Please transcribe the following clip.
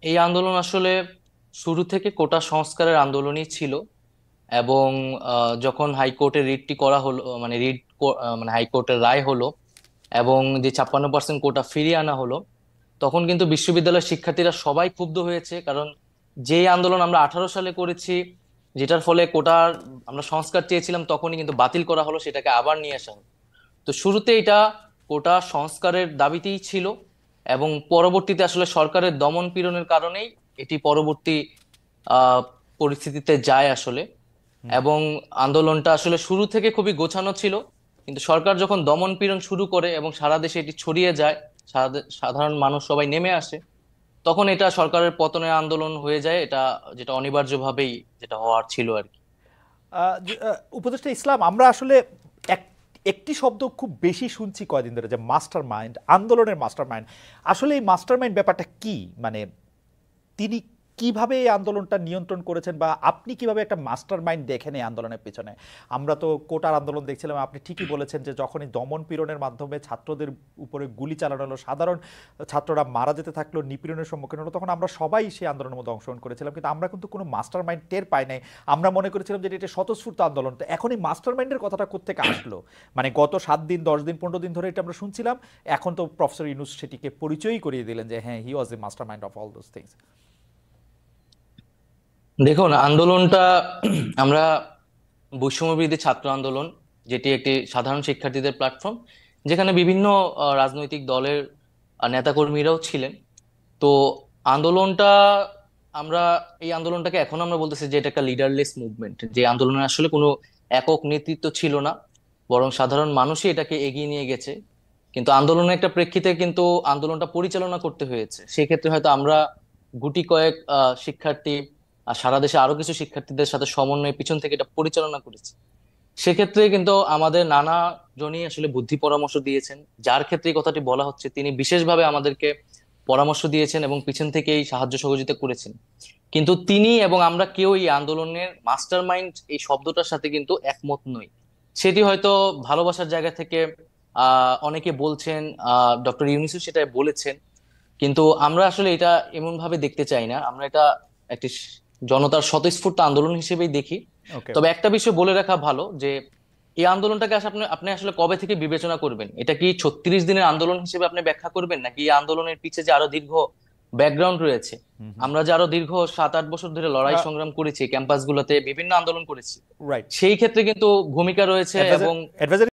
এই আন্দোলন আসলে শুরু থেকে কোটা সংস্কারের আন্দোলনই ছিল। এবং যখন হাইকোর্টে রিটটি করা হলো, মানে মানে হাইকোর্টের রায় হলো এবং যে 56% কোটা ফিরিয়ে আনা হলো, তখন কিন্তু বিশ্ববিদ্যালয়ের শিক্ষার্থীরা সবাই ক্ষুব্ধ হয়েছে। কারণ যে আন্দোলন আমরা 18 সালে করেছি, যেটার ফলে কোটার আমরা সংস্কার চেয়েছিলাম, তখনই কিন্তু বাতিল করা হলো, সেটাকে আবার নিয়ে আসা হলো। তো শুরুতে এটা কোটা সংস্কারের দাবিতেই ছিল, এবং পরবর্তীতে আসলে সরকারের দমন পীড়নের কারণেই এটি পরবর্তী আহ পরিস্থিতিতে যায় আসলে। হুম। এবং আন্দোলনটা আসলে শুরু থেকে খুবই গোছানো ছিল, কিন্তু সরকার যখন দমন পীড়ন শুরু করে এবং সারা দেশে এটি ছড়িয়ে যায়, সাধারণ মানুষ সবাই নেমে আসে, তখন এটা সরকারের পতনের আন্দোলন হয়ে যায়। এটা যেটা অনিবার্যভাবেই যেটা হওয়ার ছিল আর কি। উপদেষ্টা ইসলাম, আমরা আসলে এক- একটি শব্দ খুব বেশি শুনছি কয়দিন ধরে, যে মাস্টার মাইন্ড, আন্দোলনের মাস্টার মাইন্ড। আসলে এই মাস্টার মাইন্ড ব্যাপারটা কি? মানে তিনি কিভাবে এই আন্দোলনটা নিয়ন্ত্রণ করেছেন, বা আপনি কিভাবে একটা মাস্টার মাইন্ড দেখেন এই আন্দোলনের পিছনে? আমরা তো কোটার আন্দোলন দেখছিলাম, আপনি ঠিকই বলেছেন যে যখনই দমন পীড়নের মাধ্যমে ছাত্রদের উপরে গুলি চালানো হলো, সাধারণ ছাত্ররা মারা যেতে থাকলো, নিপীড়নের সম্মুখীন হলো, তখন আমরা সবাই সেই আন্দোলনের মধ্যে অংশগ্রহণ করেছিলাম, কিন্তু আমরা কিন্তু কোনো মাস্টার মাইন্ড টের পাই নাই। আমরা মনে করেছিলাম যে এটা স্বতঃস্ফূর্ত আন্দোলন। তো এখন এই মাস্টার মাইন্ডের কথাটা কোত্থেকে আসলো? মানে গত 7 দিন, 10 দিন, 15 দিন ধরে এটা আমরা শুনছিলাম, এখন তো প্রফেসর ইউনূস সেটিকে পরিচয়ই করিয়ে দিলেন যে হ্যাঁ, he was a master mind of all those things. দেখুন, আন্দোলনটা আমরা বৈষম্যবিরোধী ছাত্র আন্দোলন, যেটি একটি সাধারণ শিক্ষার্থীদের প্ল্যাটফর্ম, যেখানে বিভিন্ন রাজনৈতিক দলের নেতাকর্মীরাও ছিলেন। তো আন্দোলনটা আমরা এই আন্দোলনটাকে এখন আমরা বলতেছি যে এটা একটা লিডারলেস মুভমেন্ট, যে আন্দোলনের আসলে কোনো একক নেতৃত্ব ছিল না, বরং সাধারণ মানুষই এটাকে এগিয়ে নিয়ে গেছে। কিন্তু আন্দোলনের একটা প্রেক্ষিতে কিন্তু আন্দোলনটা পরিচালনা করতে হয়েছে। সেক্ষেত্রে হয়তো আমরা গুটি কয়েক শিক্ষার্থী আর সারা দেশে আরো কিছু শিক্ষার্থীদের সাথে সমন্বয়ে পিছন থেকে এটা পরিচালনা করেছি। সেক্ষেত্রে কিন্তু আমাদের নানা জনই আসলে বুদ্ধি পরামর্শ দিয়েছেন। যার ক্ষেত্রে এই কথাটি বলা হচ্ছে, তিনি বিশেষভাবে আমাদেরকে পরামর্শ দিয়েছেন এবং পিছন থেকে এই সাহায্য সহযোগিতা করেছেন। কিন্তু তিনি এবং আমরা কেউ এই আন্দোলনের মাস্টার মাইন্ড এই শব্দটার সাথে কিন্তু একমত নই। সেটি হয়তো ভালোবাসার জায়গা থেকে অনেকে বলছেন, ডক্টর ইউনূসও সেটা বলেছেন, কিন্তু আমরা আসলে এটা এমন ভাবে দেখতে চাই না। আমরা এটা একটি জনতার স্বতঃস্ফূর্ত আন্দোলন হিসেবেই দেখি। ওকে। তবে একটা বিষয় বলে রাখা ভালো, যে এই আন্দোলনটাকে আসলে আপনি আপনি আসলে কবে থেকে বিবেচনা করবেন? এটা কি 36 দিনের আন্দোলন হিসেবে আপনি ব্যাখ্যা করবেন, নাকি এই আন্দোলনের পিছে যে আরো দীর্ঘ ব্যাকগ্রাউন্ড রয়েছে? হুম হুম। আমরা যে আরো দীর্ঘ 7-8 বছর ধরে লড়াই সংগ্রাম করেছি, ক্যাম্পাসগুলোতে বিভিন্ন আন্দোলন করেছি, রাইট। সেই ক্ষেত্রে কিন্তু ভূমিকা রয়েছে। অ্যাডভাইজার এবং অ্যাডভাইজার